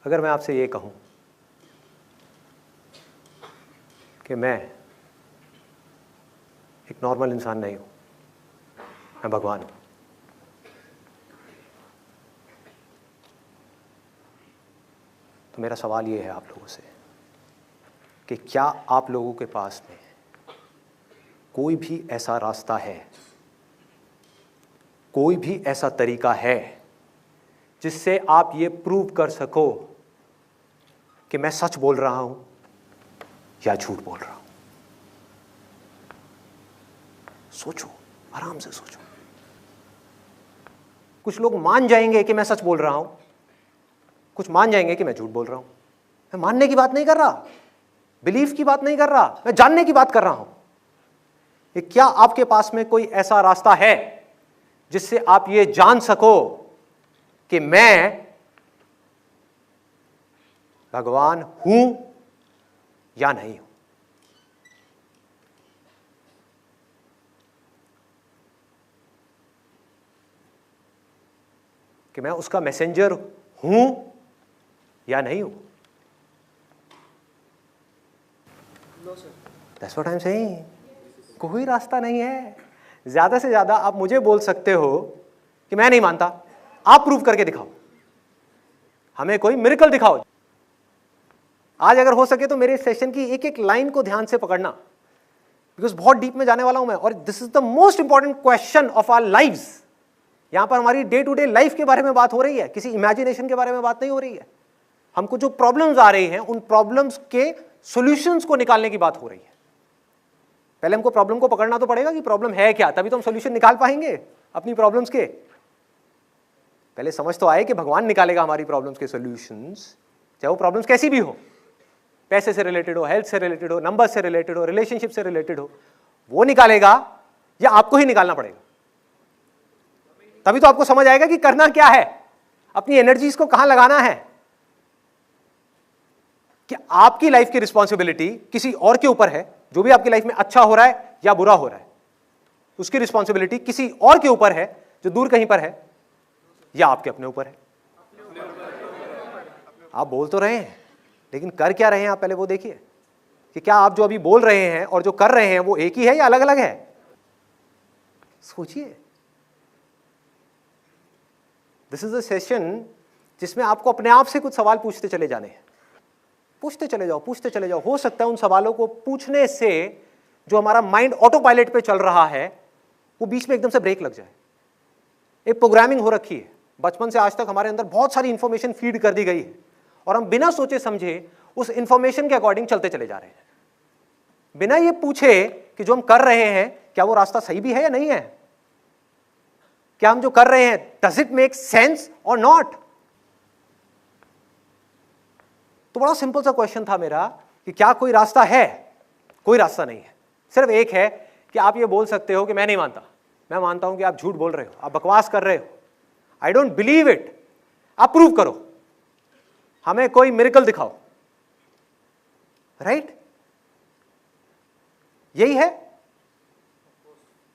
अगर मैं आपसे ये कहूं कि मैं एक नॉर्मल इंसान नहीं हूं, मैं भगवान हूं, तो मेरा सवाल ये है आप लोगों से कि क्या आप लोगों के पास में कोई भी ऐसा रास्ता है, कोई भी ऐसा तरीका है जिससे आप ये प्रूव कर सको कि मैं सच बोल रहा हूं या झूठ बोल रहा हूं? सोचो, आराम से सोचो। कुछ लोग मान जाएंगे कि मैं सच बोल रहा हूं, कुछ मान जाएंगे कि मैं झूठ बोल रहा हूं। मैं मानने की बात नहीं कर रहा, बिलीफ की बात नहीं कर रहा, मैं जानने की बात कर रहा हूं कि क्या आपके पास में कोई ऐसा रास्ता है जिससे आप ये जान सको कि मैं भगवान हूं या नहीं हूं? कि मैं उसका मैसेंजर हूं या नहीं हूं? That's what I'm saying. कोई रास्ता नहीं है। ज्यादा से ज्यादा आप मुझे बोल सकते हो कि मैं नहीं मानता, आप प्रूव करके दिखाओ, हमें कोई मिरेकल दिखाओ। आज अगर हो सके तो मेरे सेशन की एक एक लाइन को ध्यान से पकड़ना, बिकॉज बहुत डीप में जाने वाला हूं मैं, और this is the most important question of our lives. यहां पर हमारी डे टू डे लाइफ के बारे में बात हो रही है, किसी इमेजिनेशन के बारे में बात नहीं हो रही है। हमको जो प्रॉब्लम्स आ रही हैं उन प्रॉब्लम्स के सॉल्यूशंस को निकालने की बात हो रही है। पहले हमको प्रॉब्लम को पकड़ना तो पड़ेगा कि प्रॉब्लम है क्या, तभी तो हम सॉल्यूशन निकाल पाएंगे अपनी प्रॉब्लम्स के। पहले समझ तो आए कि भगवान निकालेगा हमारी प्रॉब्लम्स के सॉल्यूशंस, चाहे वो प्रॉब्लम्स कैसी भी हो, पैसे से रिलेटेड हो, हेल्थ से रिलेटेड हो, नंबर से रिलेटेड हो, रिलेशनशिप से रिलेटेड हो, वो निकालेगा या आपको ही निकालना पड़ेगा? तभी तो आपको समझ आएगा कि करना क्या है, अपनी एनर्जीज को कहां लगाना है, कि आपकी लाइफ की रिस्पॉन्सिबिलिटी किसी और के ऊपर है। जो भी आपकी लाइफ में अच्छा हो रहा है या बुरा हो रहा है, उसकी रिस्पॉन्सिबिलिटी किसी और के ऊपर है जो दूर कहीं पर है, या आपके अपने ऊपर है। आप बोल तो रहे हैं, लेकिन कर क्या रहे हैं आप? पहले वो देखिए कि क्या आप जो अभी बोल रहे हैं और जो कर रहे हैं वो एक ही है या अलग अलग है? सोचिए। दिस इज अ सेशन जिसमें आपको अपने आप से कुछ सवाल पूछते चले जाने हैं। पूछते चले जाओ, पूछते चले जाओ। हो सकता है उन सवालों को पूछने से जो हमारा माइंड ऑटो पायलट पे चल रहा है वो बीच में एकदम से ब्रेक लग जाए। एक प्रोग्रामिंग हो रखी है, बचपन से आज तक हमारे अंदर बहुत सारी इंफॉर्मेशन फीड कर दी गई है और हम बिना सोचे समझे उस इंफॉर्मेशन के अकॉर्डिंग चलते चले जा रहे हैं, बिना ये पूछे कि जो हम कर रहे हैं क्या वो रास्ता सही भी है या नहीं है, क्या हम जो कर रहे हैं डज इट मेक सेंस और नॉट। तो बड़ा सिंपल सा क्वेश्चन था मेरा कि क्या कोई रास्ता है? कोई रास्ता नहीं है। सिर्फ एक है कि आप ये बोल सकते हो कि मैं नहीं मानता, मैं मानता हूं कि आप झूठ बोल रहे हो, आप बकवास कर रहे हो, आई डोंट बिलीव इट। आप प्रूव करो, हमें कोई मिरेकल दिखाओ। राइट? यही है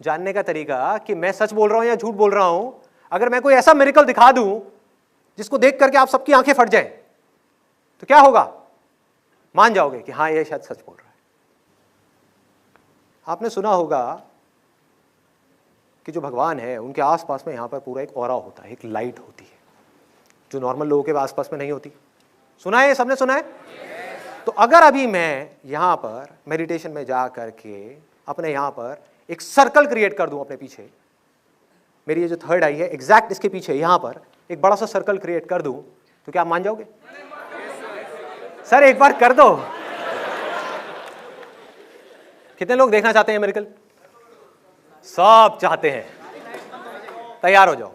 जानने का तरीका कि मैं सच बोल रहा हूं या झूठ बोल रहा हूं। अगर मैं कोई ऐसा मिरेकल दिखा दूं जिसको देख करके आप सबकी आंखें फट जाए तो क्या होगा? मान जाओगे कि हां ये शायद सच बोल रहा है। आपने सुना होगा कि जो भगवान है उनके आसपास में यहां पर पूरा एक ऑरा होता है, एक लाइट होती है जो नॉर्मल लोगों के आसपास में नहीं होती। सुना है? सबने सुना है? तो अगर अभी मैं यहां पर मेडिटेशन में जा करके अपने यहां पर एक सर्कल क्रिएट कर दूं अपने पीछे, मेरी ये जो थर्ड आई है एग्जैक्ट इसके पीछे यहां पर एक बड़ा सा सर्कल क्रिएट कर दूं, तो क्या आप मान जाओगे? सर एक बार कर दो। कितने लोग देखना चाहते हैं मिरेकल? सब चाहते हैं। तैयार हो जाओ।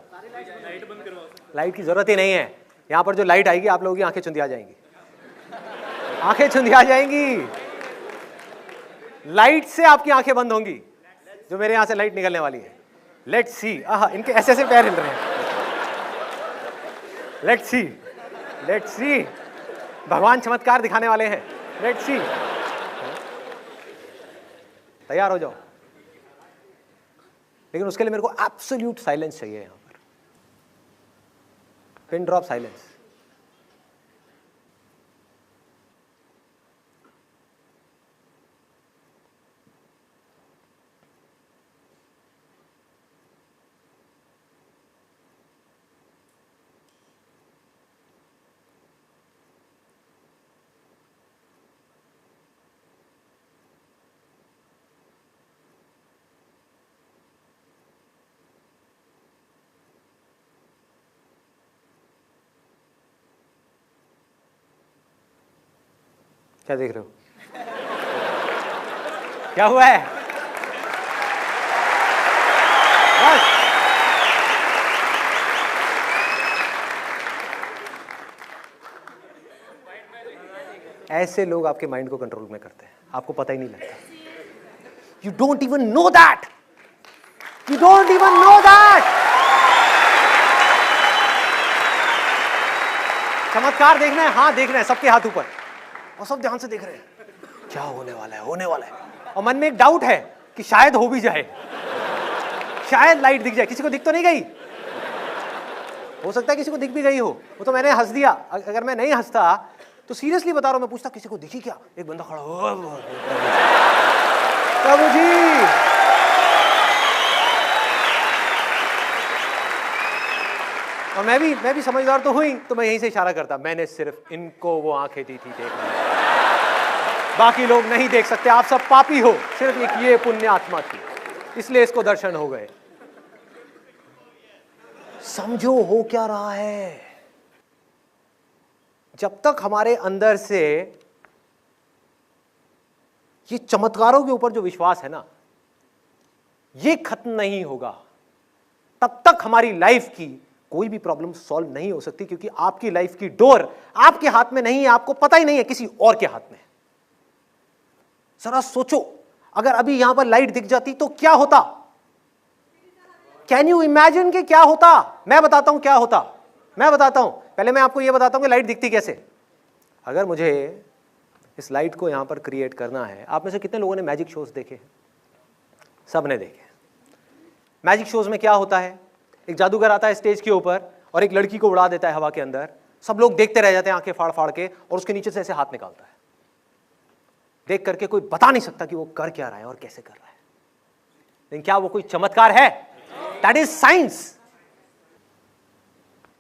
लाइट की जरूरत ही नहीं है। यहां पर जो लाइट आएगी आप लोगों की आंखें चुंधिया जाएंगी, आंखें चुंधिया जाएंगी। लाइट से आपकी आंखें बंद होंगी, जो मेरे यहां से लाइट निकलने वाली है। Let's see. आहा, इनके ऐसे ऐसे पैर हिल रहे हैं। Let's see, let's see. भगवान चमत्कार दिखाने वाले हैं। Let's see. तैयार हो जाओ। लेकिन उसके लिए मेरे को एब्सोल्यूट साइलेंस चाहिए। यहां पर पिन ड्रॉप साइलेंस। क्या देख रहे हो? क्या हुआ है? बस ऐसे लोग आपके माइंड को कंट्रोल में करते हैं, आपको पता ही नहीं लगता। You don't even know that, you don't even know that. चमत्कार देखना है, हाँ देखना है, सबके हाथ ऊपर और सब ध्यान से देख रहे हैं क्या होने वाला है, होने वाला है। और मन में एक डाउट है कि शायद हो भी जाए, शायद लाइट दिख जाए। किसी को दिख तो नहीं गई? हो सकता है किसी को दिख भी गई हो, वो तो मैंने हंस दिया। अगर मैं नहीं हंसता तो सीरियसली बता रहा हूं, मैं पूछता किसी को दिखी क्या? एक बंदा खड़ा हो, प्रभु जी। और मैं भी समझदार तो हुई, तो मैं यहीं से इशारा करता, मैंने सिर्फ इनको वो आंखें दी थी देखने, बाकी लोग नहीं देख सकते। आप सब पापी हो, सिर्फ एक ये पुण्य आत्मा थी, इसलिए इसको दर्शन हो गए। समझो हो क्या रहा है। जब तक हमारे अंदर से ये चमत्कारों के ऊपर जो विश्वास है ना, ये खत्म नहीं होगा, तब तक हमारी लाइफ की कोई भी प्रॉब्लम सॉल्व नहीं हो सकती, क्योंकि आपकी लाइफ की डोर आपके हाथ में नहीं है, आपको पता ही नहीं है, किसी और के हाथ में है। जरा सोचो, अगर अभी यहां पर लाइट दिख जाती तो क्या होता? कैन यू इमेजिन कि क्या होता? मैं बताता हूं क्या होता, मैं बताता हूं। पहले मैं आपको यह बताता हूं कि लाइट दिखती कैसे। अगर मुझे इस लाइट को यहां पर क्रिएट करना है, आप में से कितने लोगों ने मैजिक शोज देखे? सब ने देखे। मैजिक शोज में क्या होता है? एक जादूगर आता है स्टेज के ऊपर और एक लड़की को उड़ा देता है हवा के अंदर, सब लोग देखते रह जाते हैं आंखें फाड़ फाड़ के, और उसके नीचे से ऐसे हाथ निकालता है। देख करके कोई बता नहीं सकता कि वो कर क्या रहा है और कैसे कर रहा है। लेकिन क्या वो कोई चमत्कार है? That is science.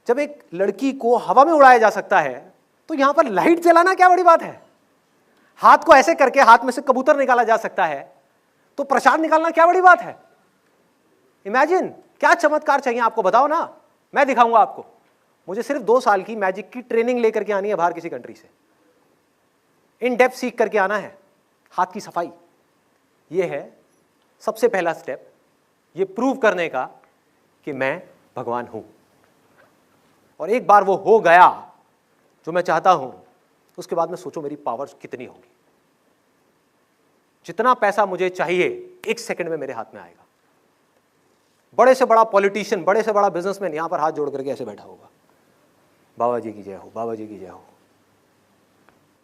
जब एक लड़की को हवा में उड़ाया जा सकता है, तो यहां पर लाइट जलाना क्या बड़ी बात है? हाथ को ऐसे करके हाथ में से कबूतर निकाला जा सकता है, तो प्रसाद निकालना क्या बड़ी बात है? इमेजिन, क्या चमत्कार चाहिए आपको? बताओ ना, मैं दिखाऊंगा आपको। मुझे सिर्फ 2 साल की मैजिक की ट्रेनिंग लेकर के आनी है बाहर किसी कंट्री से, इन डेप्थ सीख करके आना है। हाथ की सफाई, ये है सबसे पहला स्टेप, ये प्रूव करने का कि मैं भगवान हूं। और एक बार वो हो गया जो मैं चाहता हूं, उसके बाद में सोचो मेरी पावर कितनी होगी। जितना पैसा मुझे चाहिए 1 सेकंड में मेरे हाथ में आएगा। बड़े से बड़ा पॉलिटिशियन, बड़े से बड़ा बिजनेसमैन यहां पर हाथ जोड़ करके ऐसे बैठा होगा, बाबा जी की जय हो, बाबा जी की जय हो।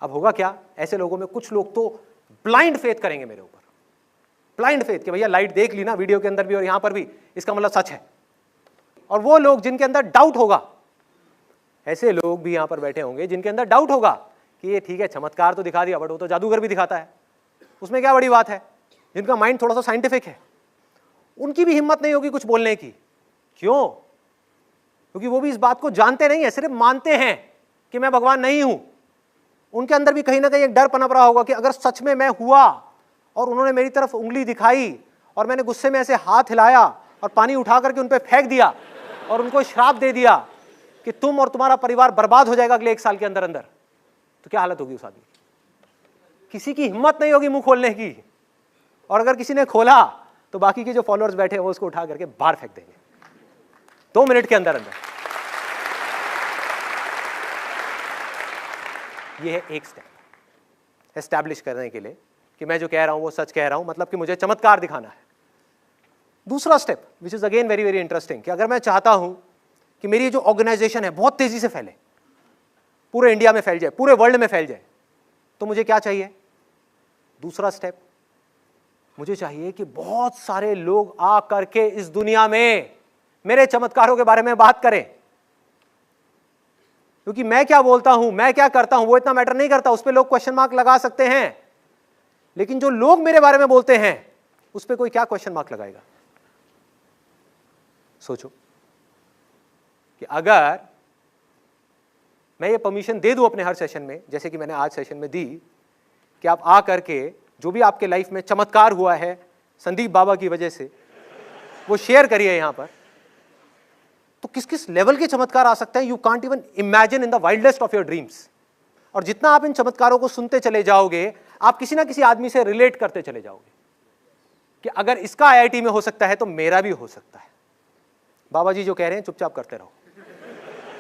अब होगा क्या? ऐसे लोगों में कुछ लोग तो ब्लाइंड फेथ करेंगे मेरे ऊपर, ब्लाइंड फेथ कि भैया लाइट देख ली ना वीडियो के अंदर भी और यहां पर भी, इसका मतलब सच है। और वो लोग जिनके अंदर डाउट होगा, ऐसे लोग भी यहां पर बैठे होंगे जिनके अंदर डाउट होगा कि ये ठीक है चमत्कार तो दिखा दिया, बट वो तो जादूगर भी दिखाता है, उसमें क्या बड़ी बात है। जिनका माइंड थोड़ा सा साइंटिफिक है, उनकी भी हिम्मत नहीं होगी कुछ बोलने की। क्यों? क्योंकि वो भी इस बात को जानते नहीं है, सिर्फ मानते हैं कि मैं भगवान नहीं हूं। उनके अंदर भी कहीं ना कहीं एक डर पनप रहा होगा कि अगर सच में मैं हुआ और उन्होंने मेरी तरफ उंगली दिखाई और मैंने गुस्से में ऐसे हाथ हिलाया और पानी उठा करके उन पर फेंक दिया और उनको श्राप दे दिया कि तुम और तुम्हारा परिवार बर्बाद हो जाएगा अगले 1 साल के अंदर अंदर, तो क्या हालत होगी उस आदमी की? किसी की हिम्मत नहीं होगी मुंह खोलने की, और अगर किसी ने खोला तो बाकी के जो फॉलोअर्स बैठे हैं वो उसको उठा करके बाहर फेंक देंगे 2 मिनट के अंदर अंदर। ये है एक स्टेप एस्टैब्लिश करने के लिए कि मैं जो कह रहा हूं वो सच कह रहा हूं, मतलब कि मुझे चमत्कार दिखाना है। दूसरा step which is again very very interesting, कि अगर मैं चाहता हूं कि मेरी जो ऑर्गेनाइजेशन है बहुत तेजी से फैले, पूरे इंडिया में फैल जाए, पूरे वर्ल्ड में फैल जाए, तो मुझे क्या चाहिए? दूसरा स्टेप, मुझे चाहिए कि बहुत सारे लोग आ करके इस दुनिया में मेरे चमत्कारों के बारे में बात करें। क्योंकि मैं क्या बोलता हूं, मैं क्या करता हूं, वो इतना मैटर नहीं करता, उस पर लोग क्वेश्चन मार्क लगा सकते हैं, लेकिन जो लोग मेरे बारे में बोलते हैं उस पर कोई क्या क्वेश्चन मार्क लगाएगा? सोचो कि अगर मैं ये परमिशन दे दूं अपने हर सेशन में, जैसे कि मैंने आज सेशन में दी, कि आप आ करके जो भी आपके लाइफ में चमत्कार हुआ है संदीप बाबा की वजह से, वो शेयर करिए यहां पर, तो किस किस लेवल के चमत्कार आ सकते हैं, you can't even imagine in the wildest of your dreams. और जितना आप इन चमत्कारों को सुनते चले जाओगे, आप किसी ना किसी आदमी से रिलेट करते चले जाओगे कि अगर इसका आईआईटी में हो सकता है तो मेरा भी हो सकता है। बाबा जी जो कह रहे हैं चुपचाप करते रहो,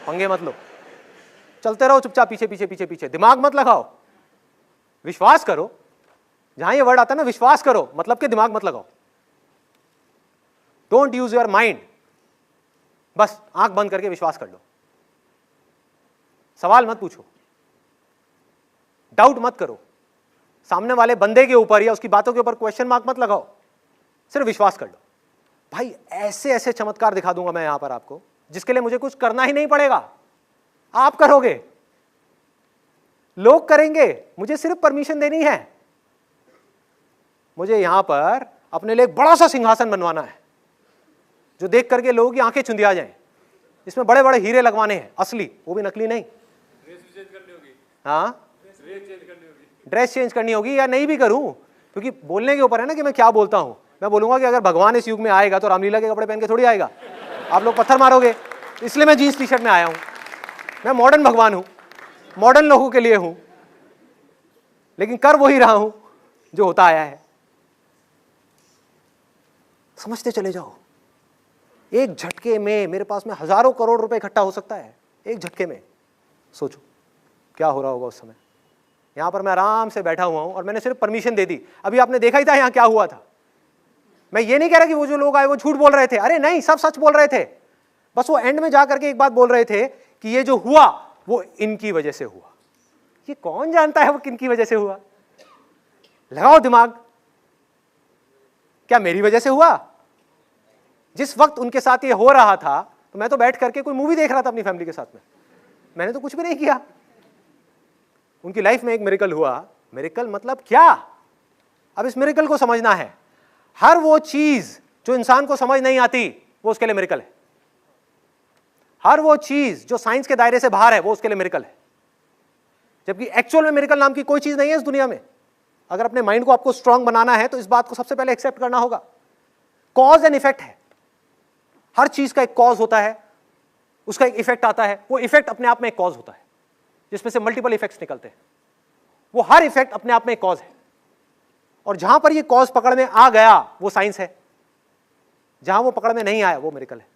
पंगे मत लो, चलते रहो चुपचाप, पीछे पीछे पीछे पीछे, दिमाग मत लगाओ, विश्वास करो। जहां ये वर्ड आता है ना, विश्वास करो, मतलब कि दिमाग मत लगाओ। डोंट यूज योर माइंड, बस आंख बंद करके विश्वास कर लो। सवाल मत पूछो, डाउट मत करो, सामने वाले बंदे के ऊपर या उसकी बातों के ऊपर क्वेश्चन मार्क मत लगाओ, सिर्फ विश्वास कर लो। भाई ऐसे ऐसे चमत्कार दिखा दूंगा मैं यहां पर आपको, जिसके लिए मुझे कुछ करना ही नहीं पड़ेगा, आप करोगे, लोग करेंगे, मुझे सिर्फ परमिशन देनी है। मुझे यहां पर अपने लिए एक बड़ा सा सिंहासन बनवाना है जो देख करके लोगों की आंखें चुंधिया जाएं। इसमें बड़े बड़े हीरे लगवाने हैं, असली, वो भी नकली नहीं। हाँ, ड्रेस चेंज करनी होगी या नहीं भी करूं, क्योंकि बोलने के ऊपर है ना कि मैं क्या बोलता हूं। मैं बोलूंगा कि अगर भगवान इस युग में आएगा तो रामलीला के कपड़े पहन के थोड़ी आएगा, आप लोग पत्थर मारोगे। इसलिए मैं जीन्स टी शर्ट में आया हूं, मैं मॉडर्न भगवान हूं, मॉडर्न लोगों के लिए हूं, लेकिन कर वही रहा हूं जो होता आया है। समझते चले जाओ, एक झटके में मेरे पास में हजारों करोड़ रुपए इकट्ठा हो सकता है, एक झटके में। सोचो क्या हो रहा होगा उस समय। यहां पर मैं आराम से बैठा हुआ हूं और मैंने सिर्फ परमिशन दे दी। अभी आपने देखा ही था यहां क्या हुआ था। मैं ये नहीं कह रहा कि वो जो लोग आए वो झूठ बोल रहे थे, अरे नहीं, सब सच बोल रहे थे। बस वो एंड में जाकर के एक बात बोल रहे थे कि ये जो हुआ वो इनकी वजह से हुआ। ये कौन जानता है वो किनकी वजह से हुआ? लगाओ दिमाग, क्या मेरी वजह से हुआ? जिस वक्त उनके साथ ये हो रहा था तो मैं तो बैठ करके कोई मूवी देख रहा था अपनी फैमिली के साथ में, मैंने तो कुछ भी नहीं किया। उनकी लाइफ में एक मिरेकल हुआ। मिरेकल मतलब क्या? अब इस मिरेकल को समझना है। हर वो चीज जो इंसान को समझ नहीं आती वो उसके लिए मिरेकल है। हर वो चीज जो साइंस के दायरे से बाहर है वो उसके लिए मिरेकल है। जबकि एक्चुअल में मिरेकल नाम की कोई चीज नहीं है इस दुनिया में। अगर अपने माइंड को आपको स्ट्रांग बनाना है तो इस बात को सबसे पहले एक्सेप्ट करना होगा। कॉज एंड इफेक्ट है। हर चीज का एक कॉज होता है, उसका एक इफेक्ट आता है, वो इफेक्ट अपने आप में एक कॉज होता है जिसमें से मल्टीपल इफेक्ट्स निकलते हैं। वो हर इफेक्ट अपने आप में एक कॉज है, और जहां पर ये कॉज पकड़ में आ गया वो साइंस है, जहां वो पकड़ में नहीं आया वो मिरेकल है।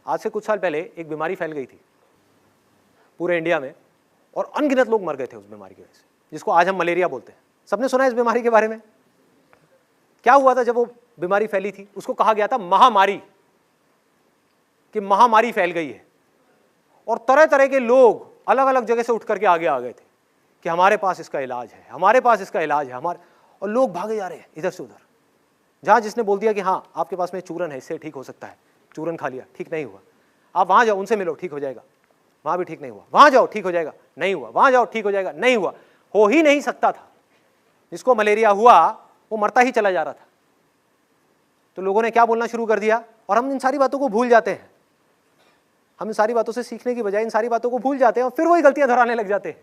आज से कुछ साल पहले एक बीमारी फैल गई थी पूरे इंडिया में और अनगिनत लोग मर गए थे उस बीमारी की वजह से, जिसको आज हम मलेरिया बोलते हैं। सबने सुना है इस बीमारी के बारे में? क्या हुआ था जब वो बीमारी फैली थी? उसको कहा गया था महामारी, कि महामारी फैल गई है। और तरह तरह के लोग अलग अलग जगह से उठ करके आगे आ गए थे कि हमारे पास इसका इलाज है, हमारे पास इसका इलाज है, हमारे। और लोग भागे जा रहे हैं इधर से उधर। जहां जिसने बोल दिया कि हाँ आपके पास में चूरन है, इससे ठीक हो सकता है, चूरन खा लिया, ठीक नहीं हुआ, आप वहां जाओ, उनसे मिलो, ठीक हो जाएगा, वहां भी ठीक नहीं हुआ, वहां जाओ ठीक हो जाएगा, नहीं हुआ, वहां जाओ ठीक हो जाएगा, नहीं हुआ। हो ही नहीं सकता था। जिसको मलेरिया हुआ वो मरता ही चला जा रहा था। तो लोगों ने क्या बोलना शुरू कर दिया, और हम इन सारी बातों को भूल जाते हैं। हम इन सारी बातों से सीखने की बजाय इन सारी बातों को भूल जाते हैं और फिर वही गलतियां दोहराने लग जाते हैं।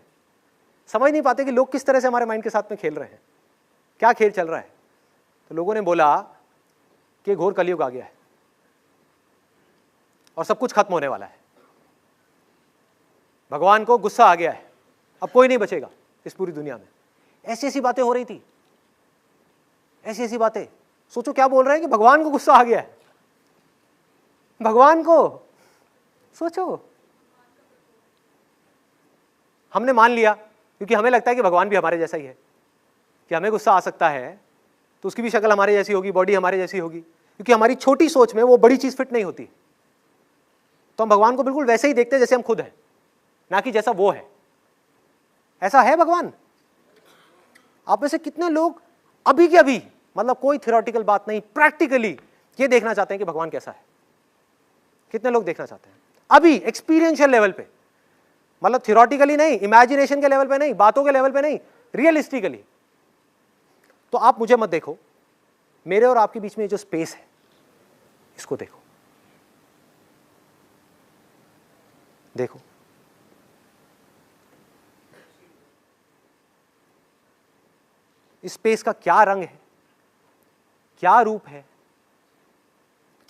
समझ नहीं पाते कि लोग किस तरह से हमारे माइंड के साथ में खेल रहे हैं, क्या खेल चल रहा है। तो लोगों ने बोला कि घोर कलयुग आ गया है और सब कुछ खत्म होने वाला है, भगवान को गुस्सा आ गया है, अब कोई नहीं बचेगा इस पूरी दुनिया में। ऐसी ऐसी बातें हो रही थी, ऐसी ऐसी बातें। सोचो क्या बोल रहे हैं कि भगवान को गुस्सा आ गया है, भगवान को। सोचो, हमने मान लिया क्योंकि हमें लगता है कि भगवान भी हमारे जैसा ही है, कि हमें गुस्सा आ सकता है तो उसकी भी शक्ल हमारे जैसी होगी, बॉडी हमारे जैसी होगी, क्योंकि हमारी छोटी सोच में वो बड़ी चीज फिट नहीं होती। तो हम भगवान को बिल्कुल वैसे ही देखते हैं जैसे हम खुद हैं, ना कि जैसा वो है। ऐसा है भगवान? आप में से कितने लोग अभी के अभी, मतलब कोई थियोरेटिकल बात नहीं, प्रैक्टिकली ये देखना चाहते हैं कि भगवान कैसा है? कितने लोग देखना चाहते हैं अभी एक्सपीरियंशियल लेवल पे? मतलब थियोरेटिकली नहीं, इमेजिनेशन के लेवल पे नहीं, बातों के लेवल पे नहीं, रियलिस्टिकली। तो आप मुझे मत देखो, मेरे और आपके बीच में जो स्पेस है इसको देखो। देखो, इस स्पेस का क्या रंग है, क्या रूप है,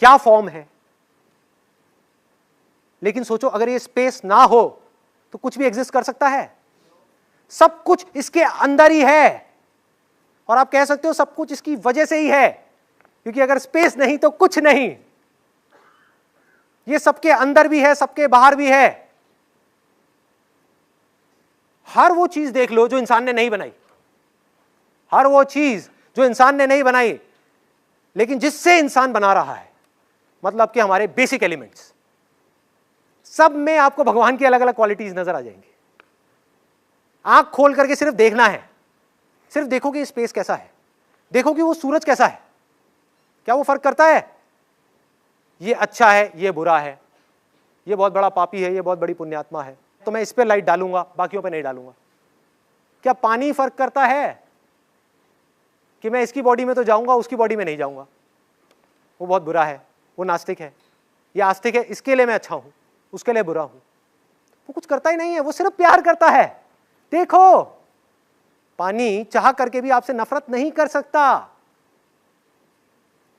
क्या फॉर्म है। लेकिन सोचो अगर ये स्पेस ना हो तो कुछ भी एग्जिस्ट कर सकता है? सब कुछ इसके अंदर ही है, और आप कह सकते हो सब कुछ इसकी वजह से ही है, क्योंकि अगर स्पेस नहीं तो कुछ नहीं। ये सबके अंदर भी है, सबके बाहर भी है। हर वो चीज देख लो जो इंसान ने नहीं बनाई, हर वो चीज जो इंसान ने नहीं बनाई, लेकिन जिससे इंसान बना रहा है, मतलब कि हमारे बेसिक एलिमेंट्स, सब में आपको भगवान की अलग अलग क्वालिटीज नजर आ जाएंगी। आंख खोल करके सिर्फ देखना है, सिर्फ देखो कि स्पेस कैसा है, देखो कि वो सूरज कैसा है, क्या वो फर्क करता है? ये अच्छा है, ये बुरा है, ये बहुत बड़ा पापी है, ये बहुत बड़ी पुण्यात्मा है, तो मैं इस पे लाइट डालूंगा, बाकियों पे नहीं डालूंगा। क्या पानी फर्क करता है कि मैं इसकी बॉडी में तो जाऊंगा, उसकी बॉडी में नहीं जाऊंगा? वो बहुत बुरा है, वो नास्तिक है, ये आस्तिक है, इसके लिए मैं अच्छा हूं, उसके लिए बुरा हूं। वो कुछ करता ही नहीं है, वो सिर्फ प्यार करता है। देखो, पानी चाह करके भी आपसे नफरत नहीं कर सकता,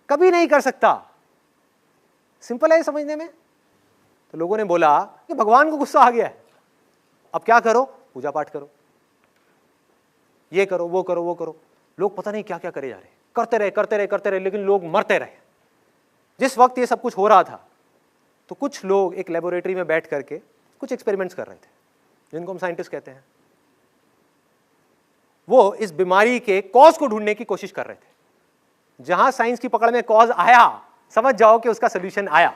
कभी नहीं कर सकता। सिंपल है समझने में। तो लोगों ने बोला कि भगवान को गुस्सा आ गया है, अब क्या करो? पूजा पाठ करो, ये करो, वो करो, वो करो। लोग पता नहीं क्या क्या करे जा रहे, करते रहे करते रहे करते रहे, लेकिन लोग मरते रहे। जिस वक्त ये सब कुछ हो रहा था, तो कुछ लोग एक लेबोरेटरी में बैठ करके कुछ एक्सपेरिमेंट्स कर रहे थे, जिनको हम साइंटिस्ट कहते हैं। वो इस बीमारी के कॉज को ढूंढने की कोशिश कर रहे थे। जहां साइंस की पकड़ में कॉज आया, समझ जाओ कि उसका सोल्यूशन आया।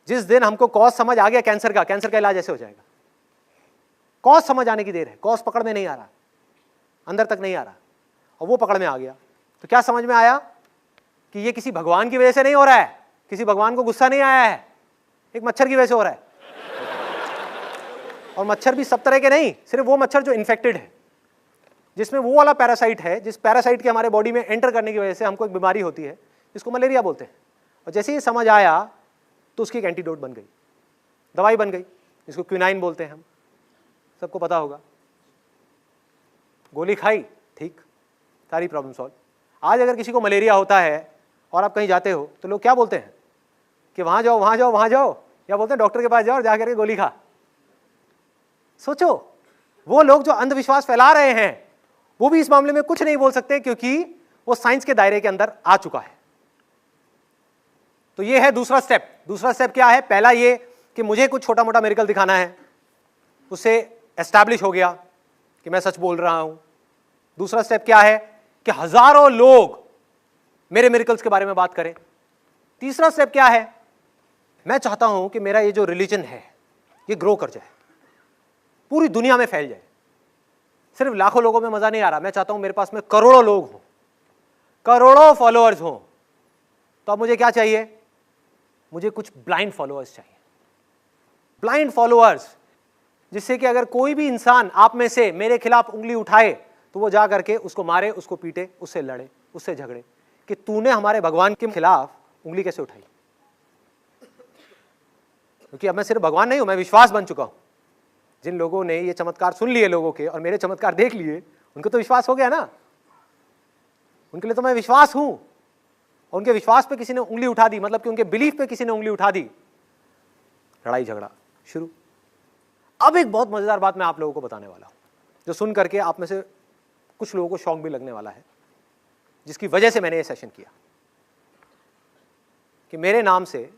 जिस दिन हमको कॉज समझ आ गया कैंसर का इलाज ऐसे हो जाएगा। कॉज समझ आने की देर है, कॉज पकड़ में नहीं आ रहा, अंदर तक नहीं आ रहा, और वो पकड़ में आ गया तो क्या समझ में आया कि ये किसी भगवान की वजह से नहीं हो रहा है, किसी भगवान को गुस्सा नहीं आया है, एक मच्छर की वजह से हो रहा है। और मच्छर भी सब तरह के नहीं, सिर्फ वो मच्छर जो इन्फेक्टेड है, जिसमें वो वाला पैरासाइट है, जिस पैरासाइट के हमारे बॉडी में एंटर करने की वजह से हमको एक बीमारी होती है, जिसको मलेरिया बोलते हैं। और जैसे ही समझ आया तो उसकी एक एंटीडोट बन गई, दवाई बन गई, जिसको क्विनाइन बोलते हैं हम, सबको पता होगा। गोली खाई, ठीक, सारी प्रॉब्लम सॉल्व। आज अगर किसी को मलेरिया होता है और आप कहीं जाते हो तो लोग क्या बोलते हैं कि वहां जाओ, वहां जाओ, वहां जाओ, या बोलते हैं डॉक्टर के पास जाओ और जाकर के गोली खा। सोचो, वो लोग जो अंधविश्वास फैला रहे हैं वो भी इस मामले में कुछ नहीं बोल सकते, क्योंकि वो साइंस के दायरे के अंदर आ चुका है। तो ये है दूसरा स्टेप। दूसरा स्टेप क्या है? पहला ये कि मुझे कुछ छोटा मोटा मेरिकल दिखाना है, उससे एस्टैब्लिश हो गया कि मैं सच बोल रहा हूं। दूसरा स्टेप क्या है कि हजारों लोग मेरे मेरिकल्स के बारे में बात करें। तीसरा स्टेप क्या है? मैं चाहता हूं कि मेरा ये जो रिलीजन है ये ग्रो कर जाए, पूरी दुनिया में फैल जाए। सिर्फ लाखों लोगों में मजा नहीं आ रहा, मैं चाहता हूं मेरे पास में करोड़ों लोग हों, करोड़ों फॉलोअर्स हों। तो अब मुझे क्या चाहिए? मुझे कुछ ब्लाइंड फॉलोअर्स चाहिए, ब्लाइंड फॉलोअर्स, जिससे कि अगर कोई भी इंसान आप में से मेरे खिलाफ उंगली उठाए तो वो जा करके उसको मारे, उसको पीटे, उससे लड़े, उससे झगड़े कि तूने हमारे भगवान के खिलाफ उंगली कैसे उठाई। क्योंकि अब मैं सिर्फ भगवान नहीं हूं, मैं विश्वास बन चुका हूं। जिन लोगों ने ये चमत्कार सुन लिए लोगों के और मेरे चमत्कार देख लिए, उनको तो विश्वास हो गया ना, उनके लिए तो मैं विश्वास हूं। और उनके विश्वास पे किसी ने उंगली उठा दी, मतलब कि उनके बिलीफ पे किसी ने उंगली उठा दी, लड़ाई झगड़ा शुरू। अब एक बहुत मजेदार बात मैं आप लोगों को बताने वाला हूं, जो सुन करके आप में से कुछ लोगों को शौक भी लगने वाला है, जिसकी वजह से मैंने ये सेशन किया। कि मेरे नाम से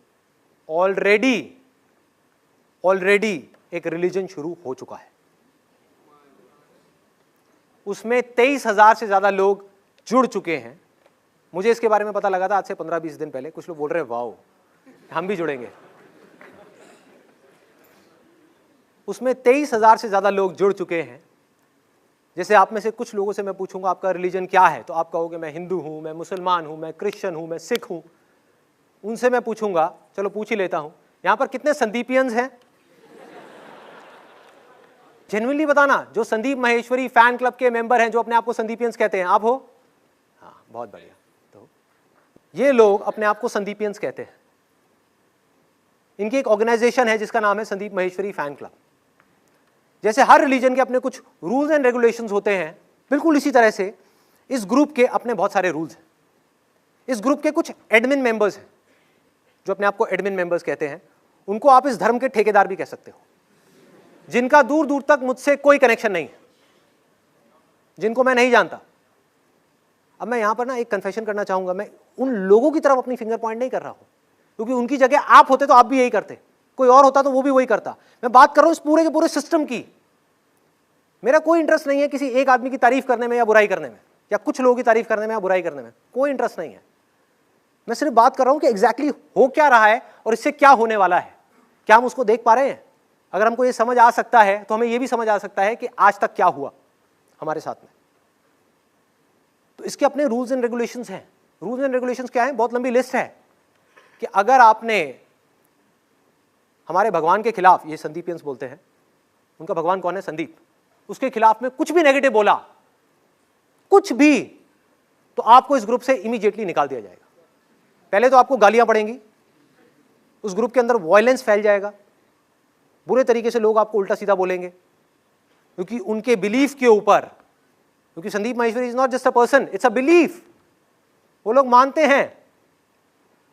ऑलरेडी एक रिलीजन शुरू हो चुका है। उसमें 23,000 से ज्यादा लोग जुड़ चुके हैं। मुझे इसके बारे में पता लगा था आज से 15-20 दिन पहले। कुछ लोग बोल रहे हैं वाओ, हम भी जुड़ेंगे। उसमें 23,000 से ज्यादा लोग जुड़ चुके हैं। जैसे आप में से कुछ लोगों से मैं पूछूंगा आपका रिलीजन क्या है, तो आप कहोगे मैं हिंदू हूं, मैं मुसलमान हूं, मैं क्रिश्चियन हूं, मैं सिख हूं। उनसे मैं पूछूंगा, चलो पूछ ही लेता हूं, यहां पर कितने संदीपियंस हैं? जेन्युइनली बताना, जो संदीप महेश्वरी फैन क्लब के मेंबर हैं, जो अपने आप को संदीपियंस कहते हैं, आप हो? हाँ, बहुत बढ़िया। तो ये लोग अपने आप को संदीपियंस कहते हैं। इनकी एक ऑर्गेनाइजेशन है जिसका नाम है संदीप महेश्वरी फैन क्लब। जैसे हर रिलीजन के अपने कुछ रूल्स एंड रेगुलेशंस होते हैं, बिल्कुल इसी तरह से इस ग्रुप के अपने बहुत सारे रूल्स हैं। इस ग्रुप के कुछ एडमिन मेंबर्स हैं, जो अपने आप को एडमिन मेंबर्स कहते हैं। उनको आप इस धर्म के ठेकेदार भी कह सकते हो। जिनका दूर दूर तक मुझसे कोई कनेक्शन नहीं है, जिनको मैं नहीं जानता। अब मैं यहां पर ना एक कन्फेशन करना चाहूंगा, मैं उन लोगों की तरफ अपनी फिंगर पॉइंट नहीं कर रहा हूं, क्योंकि उनकी जगह आप होते तो आप भी यही करते, कोई और होता तो वो भी वही करता। मैं बात कर रहा हूं इस पूरे के पूरे सिस्टम की। मेरा कोई इंटरेस्ट नहीं है किसी एक आदमी की तारीफ करने में या बुराई करने में, या कुछ लोगों की तारीफ करने में या बुराई करने में, कोई इंटरेस्ट नहीं है। मैं सिर्फ बात कर रहा हूं कि एग्जैक्टली हो क्या रहा है और इससे क्या होने वाला है। क्या हम उसको देख पा रहे हैं? अगर हमको ये समझ आ सकता है तो हमें ये भी समझ आ सकता है कि आज तक क्या हुआ हमारे साथ में। तो इसके अपने रूल्स एंड रेगुलेशंस हैं। रूल्स एंड रेगुलेशंस क्या है? बहुत लंबी लिस्ट है कि अगर आपने हमारे भगवान के खिलाफ, ये संदीपियंस बोलते हैं, उनका भगवान कौन है? संदीप। उसके खिलाफ में कुछ भी नेगेटिव बोला, कुछ भी, तो आपको इस ग्रुप से इमीडिएटली निकाल दिया जाएगा। पहले तो आपको गालियां पड़ेंगी, उस ग्रुप के अंदर वायलेंस फैल जाएगा, बुरे तरीके से लोग आपको उल्टा सीधा बोलेंगे, क्योंकि उनके बिलीफ के ऊपर, क्योंकि Sandeep Maheshwari is not just a person, it's a belief. वो लोग मानते हैं,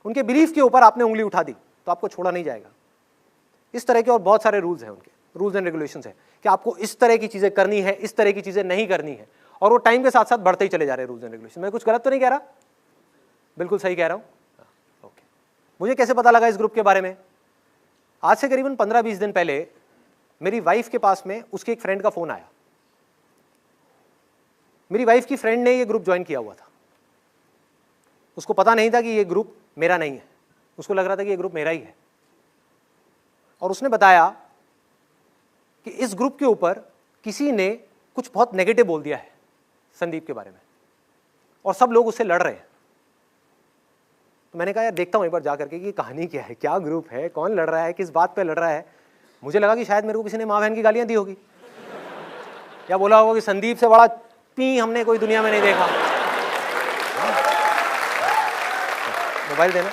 उनके बिलीफ के ऊपर आपने उंगली उठा दी तो आपको छोड़ा नहीं जाएगा। इस तरह के और बहुत सारे रूल्स हैं, उनके रूल्स एंड रेगुलेशंस हैं कि आपको इस तरह की चीजें करनी है, इस तरह की चीजें नहीं करनी है, और वो टाइम के साथ साथ बढ़ते ही चले जा रहे हैं रूल्स एंड रेगुलेशन। मैं कुछ गलत तो नहीं कह रहा? बिल्कुल सही कह रहा हूं। ओके, मुझे कैसे पता लगा इस ग्रुप के बारे में? आज से करीबन 15-20 दिन पहले मेरी वाइफ के पास में उसके एक फ्रेंड का फोन आया। मेरी वाइफ की फ्रेंड ने ये ग्रुप ज्वाइन किया हुआ था। उसको पता नहीं था कि ये ग्रुप मेरा नहीं है, उसको लग रहा था कि ये ग्रुप मेरा ही है। और उसने बताया कि इस ग्रुप के ऊपर किसी ने कुछ बहुत नेगेटिव बोल दिया है संदीप के बारे में, और सब लोग उससे लड़ रहे हैं। तो मैंने कहा यार देखता हूं एक बार जाकर के कि कहानी क्या है, क्या ग्रुप है, कौन लड़ रहा है, किस बात पे लड़ रहा है। मुझे लगा कि शायद मेरे को किसी ने माँ बहन की गालियां दी होगी, या बोला होगा कि संदीप से बड़ा पी हमने कोई दुनिया में नहीं देखा। मोबाइल देना।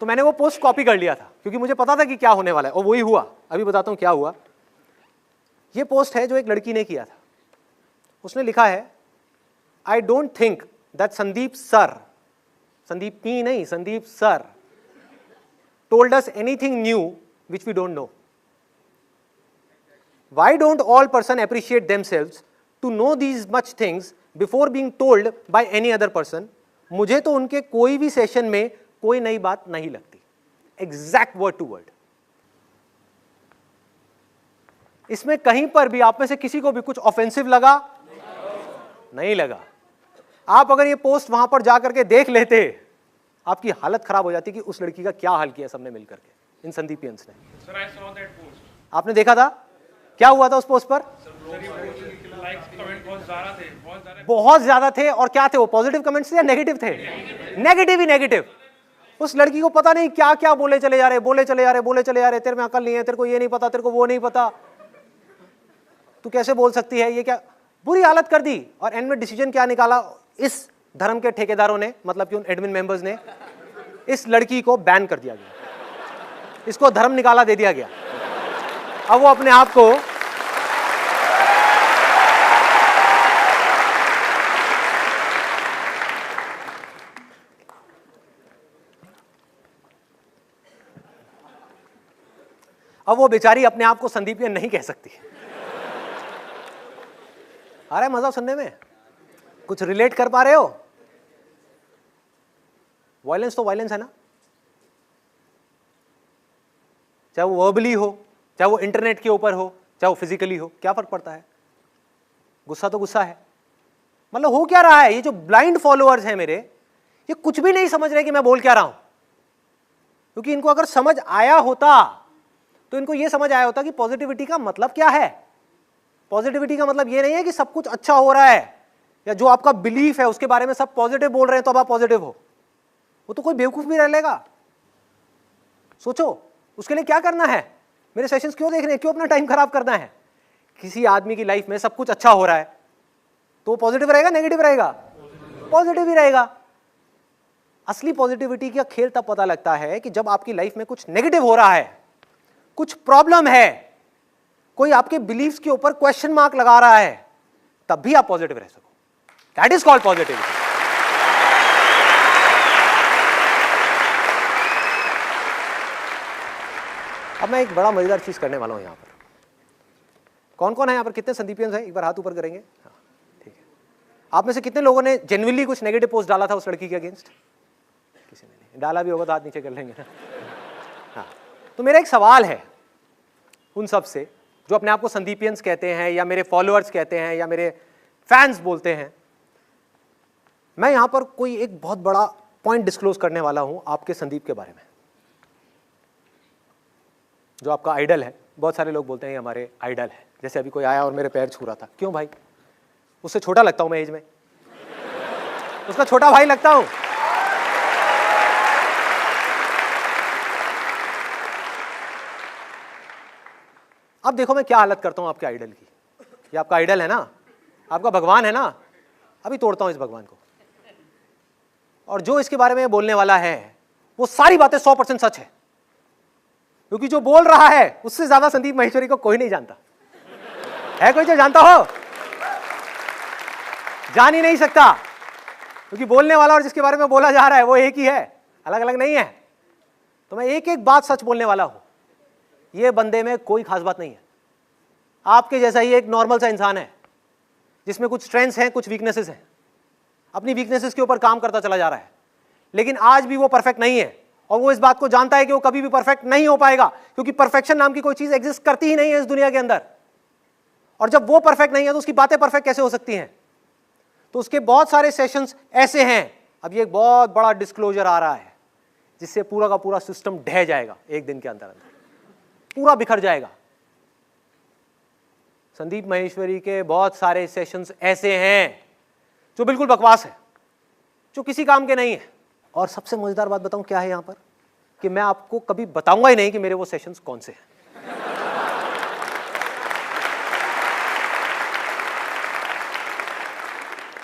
तो मैंने वो पोस्ट कॉपी कर लिया था, क्योंकि मुझे पता था कि क्या होने वाला है, और वही हुआ। अभी बताता हूं क्या हुआ। ये पोस्ट है जो एक लड़की ने किया था। उसने लिखा है, I don't think that Sandeep sir, Sandeep P नहीं, Sandeep sir told us anything new which we don't know. Why don't all person appreciate themselves to know these much things before being told by any other person? मुझे तो उनके कोई भी session में कोई नई बात नहीं लगती। Exact word to word. इसमें कहीं पर भी आप में से किसी को भी कुछ ऑफेंसिव लगा? नहीं लगा। आप अगर ये पोस्ट वहां पर जाकर के देख लेते, आपकी हालत खराब हो जाती कि उस लड़की का क्या हाल किया सबने मिलकर के, इन संदीपियंस ने। Sir, I saw that post. आपने देखा था क्या हुआ था उस पोस्ट पर? बहुत ज्यादा थे। और क्या थे वो? पॉजिटिव कमेंट्स थे या नेगेटिव थे? नेगेटिव ही नेगेटिव। उस लड़की को पता नहीं क्या क्या बोले चले जा रहे, बोले चले जा रहे, बोले चले जा रहे, तेरे में अकल नहीं है, तेरे को ये नहीं पता, तेरे को वो नहीं पता, तू कैसे बोल सकती है, ये क्या। बुरी हालत कर दी। और एंड में डिसीजन क्या निकाला इस धर्म के ठेकेदारों ने, मतलब कि उन एडमिन मेंबर्स ने? इस लड़की को बैन कर दिया गया, इसको धर्म निकाला दे दिया गया। अब वो अपने आप को बेचारी अपने आप को संदीपियन नहीं कह सकती। आ रहा है मजा सुनने में? कुछ रिलेट कर पा रहे हो? वायलेंस तो वायलेंस है ना, चाहे वो वर्बली हो, चाहे वो इंटरनेट के ऊपर हो, चाहे वो फिजिकली हो, क्या फर्क पड़ता है? गुस्सा तो गुस्सा है। मतलब हो क्या रहा है? ये जो ब्लाइंड फॉलोअर्स हैं मेरे, ये कुछ भी नहीं समझ रहे कि मैं बोल क्या रहा हूं। क्योंकि इनको अगर समझ आया होता तो इनको ये समझ आया होता कि पॉजिटिविटी का मतलब क्या है। पॉजिटिविटी का मतलब ये नहीं है कि सब कुछ अच्छा हो रहा है, या जो आपका बिलीफ है उसके बारे में सब पॉजिटिव बोल रहे हैं तो अब आप पॉजिटिव हो। वो तो कोई बेवकूफ भी रह लेगा। सोचो उसके लिए क्या करना है? मेरे सेशंस क्यों देखने हैं? क्यों अपना टाइम खराब करना है? किसी आदमी की लाइफ में सब कुछ अच्छा हो रहा है तो वो पॉजिटिव रहेगा, नेगेटिव रहेगा? पॉजिटिव ही रहेगा। असली पॉजिटिविटी का खेल तब पता लगता है कि जब आपकी लाइफ में कुछ नेगेटिव हो रहा है, कुछ प्रॉब्लम है, कोई आपके बिलीफ्स के ऊपर क्वेश्चन मार्क लगा रहा है, तब भी आप पॉजिटिव रह सको। That is called positivity. अब मैं एक बड़ा मजेदार चीज करने वाला हूं यहां पर। कौन कौन है यहां पर, कितने संदीपियंस हैं, एक बार हाथ ऊपर करेंगे। हाँ ठीक है। आप में से कितने लोगों ने जेन्युइनली कुछ नेगेटिव पोस्ट डाला था उस लड़की के अगेंस्ट? किसी ने नहीं डाला, भी होगा तो हाथ नीचे कर लेंगे ना। हाँ, तो मेरा एक सवाल है उन सब से जो अपने आप को संदीपियंस कहते हैं या मेरे फॉलोअर्स कहते हैं या मेरे फैंस बोलते हैं। मैं यहां पर कोई एक बहुत बड़ा पॉइंट डिस्क्लोज करने वाला हूं आपके संदीप के बारे में, जो आपका आइडल है। बहुत सारे लोग बोलते हैं ये हमारे आइडल है। जैसे अभी कोई आया और मेरे पैर छू रहा था, क्यों भाई? उससे छोटा लगता हूं मैं एज में, उसका छोटा भाई लगता हूं। अब देखो मैं क्या हालत करता हूं आपके आइडल की। ये आपका आइडल है ना, आपका भगवान है ना, अभी तोड़ता हूं इस भगवान को। और जो इसके बारे में बोलने वाला है वो सारी बातें 100% सच है, क्योंकि जो बोल रहा है उससे ज्यादा संदीप माहेश्वरी को कोई नहीं जानता। है कोई जो जानता हो? जान ही नहीं सकता, क्योंकि बोलने वाला और जिसके बारे में बोला जा रहा है वो एक ही है, अलग अलग नहीं है। तो मैं एक एक बात सच बोलने वाला हूं। ये बंदे में कोई खास बात नहीं है, आपके जैसा ही एक नॉर्मल सा इंसान है जिसमें कुछ स्ट्रेंथ्स हैं, कुछ वीकनेसेस हैं। अपनी वीकनेसेस के ऊपर काम करता चला जा रहा है, लेकिन आज भी वो परफेक्ट नहीं है और वो इस बात को जानता है कि वो कभी भी परफेक्ट नहीं हो पाएगा, क्योंकि परफेक्शन नाम की कोई चीज एग्जिस्ट करती ही नहीं है इस दुनिया के अंदर। और जब वो परफेक्ट नहीं है तो उसकी बातें परफेक्ट कैसे हो सकती हैं? तो उसके बहुत सारे सेशंस ऐसे हैं। अब ये एक बहुत बड़ा डिस्क्लोजर आ रहा है जिससे पूरा का पूरा सिस्टम ढह जाएगा एक दिन के अंदर अंदर, पूरा बिखर जाएगा। संदीप माहेश्वरी के बहुत सारे सेशंस ऐसे हैं जो बिल्कुल बकवास है, जो किसी काम के नहीं है। और सबसे मजेदार बात बताऊं क्या है यहां पर, कि मैं आपको कभी बताऊंगा ही नहीं कि मेरे वो सेशंस कौन से हैं।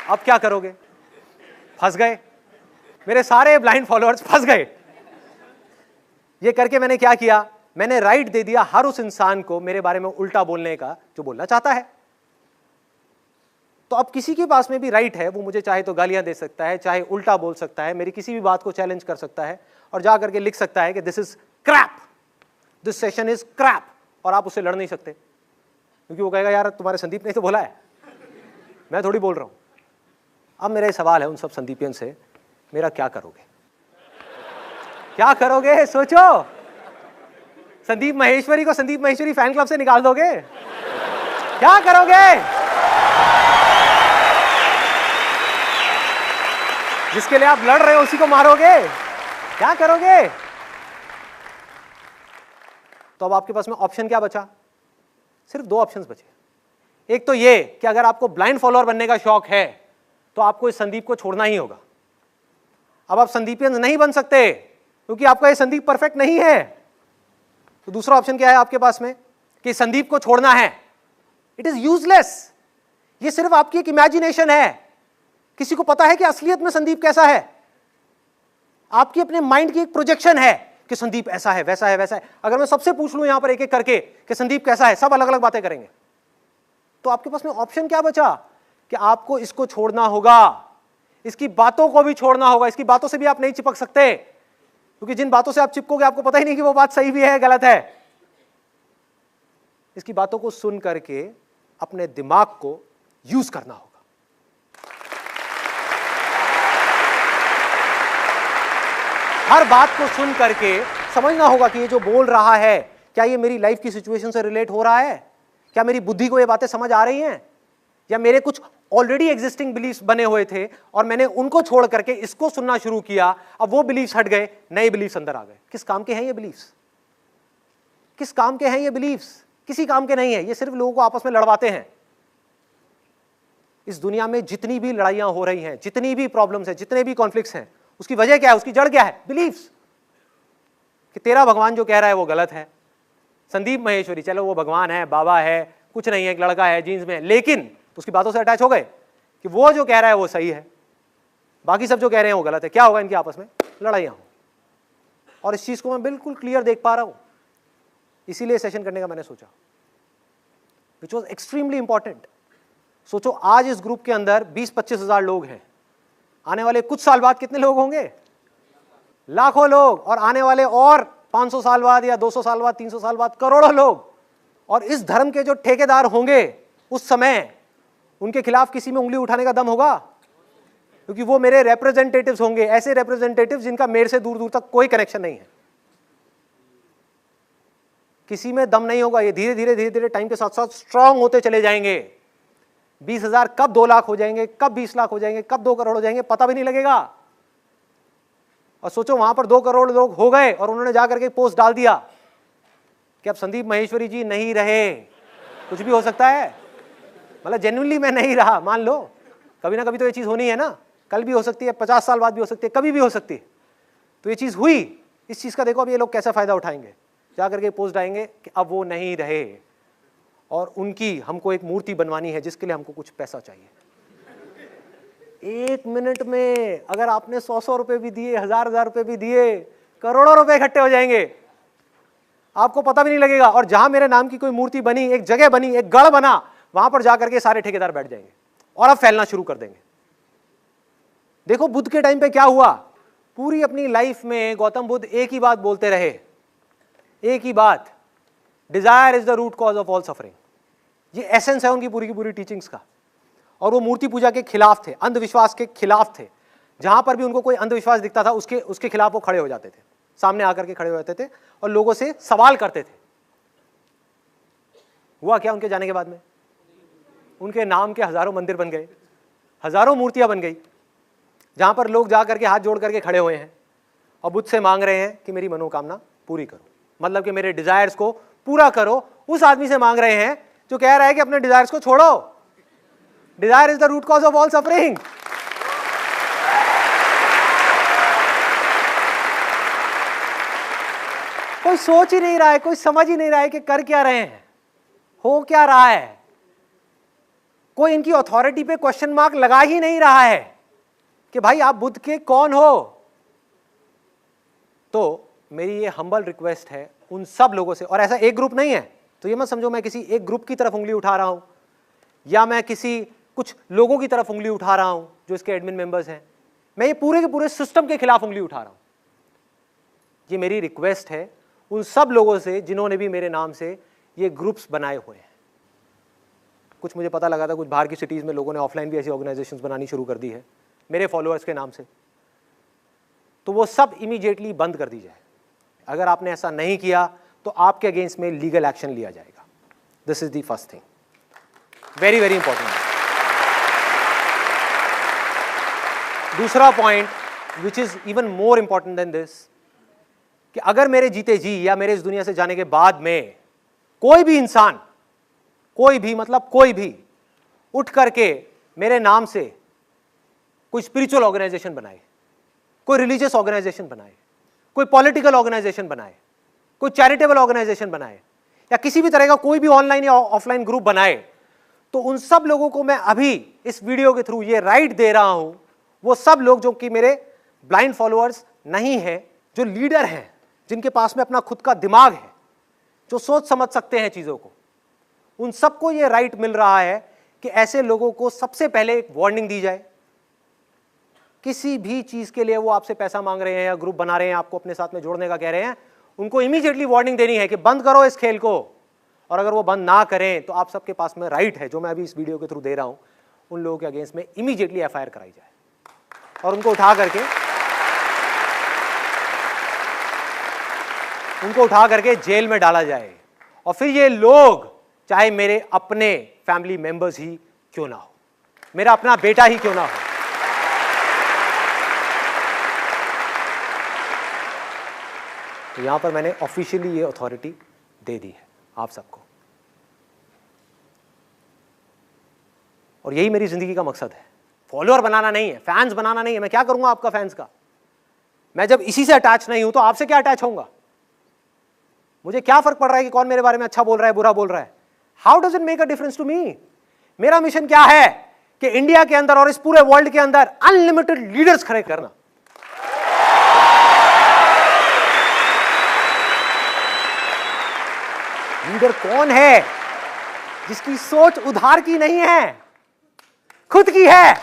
अब क्या करोगे? फंस गए, मेरे सारे ब्लाइंड फॉलोअर्स फंस गए। ये करके मैंने क्या किया, मैंने राइट दे दिया हर उस इंसान को मेरे बारे में उल्टा बोलने का जो बोलना चाहता है। तो अब किसी के पास में भी राइट है, वो मुझे चाहे तो गालियां दे सकता है, चाहे उल्टा बोल सकता है, मेरी किसी भी बात को चैलेंज कर सकता है और जा करके लिख सकता है कि this is crap, this session is crap, और आप उससे लड़ नहीं सकते, क्योंकि वो कहेगा यार तुम्हारे संदीप ने तो बोला है, मैं थोड़ी बोल रहा हूं। अब मेरा सवाल है उन सब संदीपियन से, मेरा क्या करोगे? क्या करोगे? सोचो। संदीप माहेश्वरी को संदीप माहेश्वरी फैन क्लब से निकाल दोगे? क्या करोगे? जिसके लिए आप लड़ रहे हो उसी को मारोगे? क्या करोगे? तो अब आपके पास में ऑप्शन क्या बचा? सिर्फ दो ऑप्शंस बचे। एक तो ये कि अगर आपको ब्लाइंड फॉलोअर बनने का शौक है तो आपको इस संदीप को छोड़ना ही होगा। अब आप संदीपियंस नहीं बन सकते क्योंकि आपका ये संदीप परफेक्ट नहीं है। तो दूसरा ऑप्शन क्या है आपके पास में, कि संदीप को छोड़ना है। इट इज यूजलेस, ये सिर्फ आपकी एक इमेजिनेशन है। किसी को पता है कि असलियत में संदीप कैसा है? आपकी अपने माइंड की एक प्रोजेक्शन है कि संदीप ऐसा है, वैसा है, वैसा है। अगर मैं सबसे पूछ लूं यहां पर एक एक करके कि संदीप कैसा है, सब अलग अलग बातें करेंगे। तो आपके पास में ऑप्शन क्या बचा कि आपको इसको छोड़ना होगा, इसकी बातों को भी छोड़ना होगा। इसकी बातों से भी आप नहीं चिपक सकते, क्योंकि जिन बातों से आप चिपकोगे आपको पता ही नहीं कि वो बात सही भी है गलत है। इसकी बातों को सुन करके अपने दिमाग को यूज करना होगा। हर बात को सुन करके समझना होगा कि ये जो बोल रहा है क्या ये मेरी लाइफ की सिचुएशन से रिलेट हो रहा है, क्या मेरी बुद्धि को ये बातें समझ आ रही हैं, या मेरे कुछ ऑलरेडी एग्जिस्टिंग बिलीफ्स बने हुए थे और मैंने उनको छोड़ करके इसको सुनना शुरू किया, अब वो बिलीफ्स हट गए, नए बिलीफ्स अंदर आ गए। किस काम के हैं ये बिलीफ्स? किस काम के हैं ये बिलीफ्स? किसी काम के नहीं है। ये सिर्फ लोगों को आपस में लड़वाते हैं। इस दुनिया में जितनी भी लड़ाइयां हो रही हैं, जितनी भी प्रॉब्लम्स हैं, जितने भी कॉन्फ्लिक्ट्स हैं, उसकी वजह क्या है, उसकी जड़ क्या है? बिलीफ्स। कि तेरा भगवान जो कह रहा है वो गलत है। संदीप माहेश्वरी चलो वो भगवान है, बाबा है, कुछ नहीं है, एक लड़का है जीन्स में, लेकिन उसकी बातों से अटैच हो गए कि वो जो कह रहा है वो सही है, बाकी सब जो कह रहे हैं वो गलत है। क्या होगा? इनकी आपस में लड़ाइयां हो। और इस चीज को मैं बिल्कुल क्लियर देख पा रहा हूं, इसीलिए सेशन करने का मैंने सोचा, विच वॉज एक्सट्रीमली इंपॉर्टेंट। सोचो आज इस ग्रुप के अंदर 20-25 हजार लोग हैं, आने वाले कुछ साल बाद कितने लोग होंगे? लाखों लोग। और आने वाले और 500 साल बाद या 200 साल बाद, 300 साल बाद करोड़ों लोग, और इस धर्म के जो ठेकेदार होंगे उस समय, उनके खिलाफ किसी में उंगली उठाने का दम होगा? क्योंकि वो मेरे रिप्रेजेंटेटिव्स होंगे, ऐसे रिप्रेजेंटेटिव्स जिनका मेरे से दूर दूर तक कोई कनेक्शन नहीं है। किसी में दम नहीं होगा। ये धीरे धीरे टाइम के साथ साथ स्ट्रांग होते चले जाएंगे। 20,000 कब 2 लाख हो जाएंगे, कब 20 लाख हो जाएंगे, कब 2 करोड़ हो जाएंगे, पता भी नहीं लगेगा। और सोचो वहां पर 2 करोड़ लोग हो गए और उन्होंने जाकर के पोस्ट डाल दिया कि अब संदीप माहेश्वरी जी नहीं रहे। कुछ भी हो सकता है, मतलब जेन्युइनली मैं नहीं रहा, मान लो, कभी ना कभी तो ये चीज होनी है ना, कल भी हो सकती है, 50 साल बाद भी हो सकती है, कभी भी हो सकती है। तो ये चीज हुई, इस चीज का देखो अब ये लोग कैसा फायदा उठाएंगे, जाकर के पोस्ट डालेंगे कि अब वो नहीं रहे और उनकी हमको एक मूर्ति बनवानी है जिसके लिए हमको कुछ पैसा चाहिए। 1 मिनट में अगर आपने 100 रुपए भी दिए, 1000 रुपए भी दिए, करोड़ों रुपए इकट्ठे हो जाएंगे, आपको पता भी नहीं लगेगा। और जहां मेरे नाम की कोई मूर्ति बनी, एक जगह बनी, एक गढ़ बना, वहां पर जाकर के सारे ठेकेदार बैठ जाएंगे और अब फैलना शुरू कर देंगे। देखो बुद्ध के टाइम पे क्या हुआ, पूरी अपनी लाइफ में गौतम बुद्ध एक ही बात बोलते रहे, एक ही बात, desire is the root cause of all suffering. ये एसेंस है उनकी पूरी की पूरी टीचिंग्स का। और वो मूर्ति पूजा के खिलाफ थे, अंधविश्वास के खिलाफ थे। जहां पर भी उनको कोई अंधविश्वास दिखता था उसके खिलाफ वो खड़े हो जाते थे, सामने आकर के खड़े हो जाते थे और लोगों से सवाल करते थे। हुआ क्या उनके जाने के बाद में? उनके नाम के हजारों मंदिर बन गए, हजारों मूर्तियां बन गई, जहां पर लोग जाकर के हाथ जोड़ करके खड़े हुए हैं और बुद्ध से मांग रहे हैं कि मेरी मनोकामना पूरी करो, मतलब कि मेरे डिजायर्स को पूरा करो। उस आदमी से मांग रहे हैं जो कह रहा है कि अपने डिजायर्स को छोड़ो। Desire is the root cause of all suffering. कोई सोच ही नहीं रहा है, कोई समझ ही नहीं रहा है कि कर क्या रहे हैं, हो क्या रहा है। कोई इनकी अथॉरिटी पे क्वेश्चन मार्क लगा ही नहीं रहा है कि भाई आप बुद्ध के कौन हो। तो मेरी ये हम्बल रिक्वेस्ट है उन सब लोगों से, और ऐसा एक ग्रुप नहीं है, तो ये मत समझो मैं किसी एक ग्रुप की तरफ उंगली उठा रहा हूं या मैं किसी कुछ लोगों की तरफ उंगली उठा रहा हूं जो इसके एडमिन मेंबर्स हैं। मैं ये पूरे के पूरे सिस्टम के खिलाफ उंगली उठा रहा हूं। ये मेरी रिक्वेस्ट है उन सब लोगों से जिन्होंने भी मेरे नाम से ये ग्रुप्स बनाए हुए हैं। कुछ मुझे पता लगा था कुछ बाहर की सिटीज में लोगों ने ऑफलाइन भी ऐसी ऑर्गेनाइजेशंस बनानी शुरू कर दी है मेरे फॉलोअर्स के नाम से, तो वो सब इमीडिएटली बंद कर दी जाए। अगर आपने ऐसा नहीं किया तो आपके अगेंस्ट में लीगल एक्शन लिया जाएगा। This is the first thing, very very important. दूसरा point which is even more important than this, कि अगर मेरे जीते जी या मेरे इस दुनिया से जाने के बाद में कोई भी इंसान, कोई भी मतलब कोई भी उठ करके मेरे नाम से कोई स्पिरिचुअल ऑर्गेनाइजेशन बनाए, कोई रिलीजियस ऑर्गेनाइजेशन बनाए, कोई पॉलिटिकल ऑर्गेनाइजेशन बनाए, कोई चैरिटेबल ऑर्गेनाइजेशन बनाए, या किसी भी तरह का कोई भी ऑनलाइन या ऑफलाइन ग्रुप बनाए, तो उन सब लोगों को मैं अभी इस वीडियो के थ्रू ये राइट दे रहा हूं, वो सब लोग जो कि मेरे ब्लाइंड फॉलोअर्स नहीं हैं, जो लीडर हैं, जिनके पास में अपना खुद का दिमाग है, जो सोच समझ सकते हैं चीजों को, उन सबको ये राइट मिल रहा है कि ऐसे लोगों को सबसे पहले एक वार्निंग दी जाए। किसी भी चीज के लिए वो आपसे पैसा मांग रहे हैं या ग्रुप बना रहे हैं, आपको अपने साथ में जोड़ने का कह रहे हैं, उनको इमीडिएटली वार्निंग देनी है कि बंद करो इस खेल को। और अगर वो बंद ना करें तो आप सबके पास में राइट है, जो मैं अभी इस वीडियो के थ्रू दे रहा हूं, उन लोगों के अगेंस्ट में इमीडिएटली एफआईआर कराई जाए और उनको उठा करके जेल में डाला जाए। और फिर ये लोग चाहे मेरे अपने फैमिली मेंबर्स ही क्यों ना हो, मेरा अपना बेटा ही क्यों ना हो, तो यहां पर मैंने ऑफिशियली ये अथॉरिटी दे दी है आप सबको। और यही मेरी जिंदगी का मकसद है, फॉलोअर बनाना नहीं है, फैंस बनाना नहीं है। मैं क्या करूंगा आपका फैंस का? मैं जब इसी से अटैच नहीं हूं तो आपसे क्या अटैच होऊंगा? मुझे क्या फर्क पड़ रहा है कि कौन मेरे बारे में अच्छा बोल रहा है, बुरा बोल रहा है? How does it make a difference to me? मेरा मिशन क्या है कि इंडिया के अंदर और इस पूरे वर्ल्ड के अंदर अनलिमिटेड लीडर्स खड़े करना। लीडर कौन है? जिसकी सोच उधार की नहीं है, खुद की है।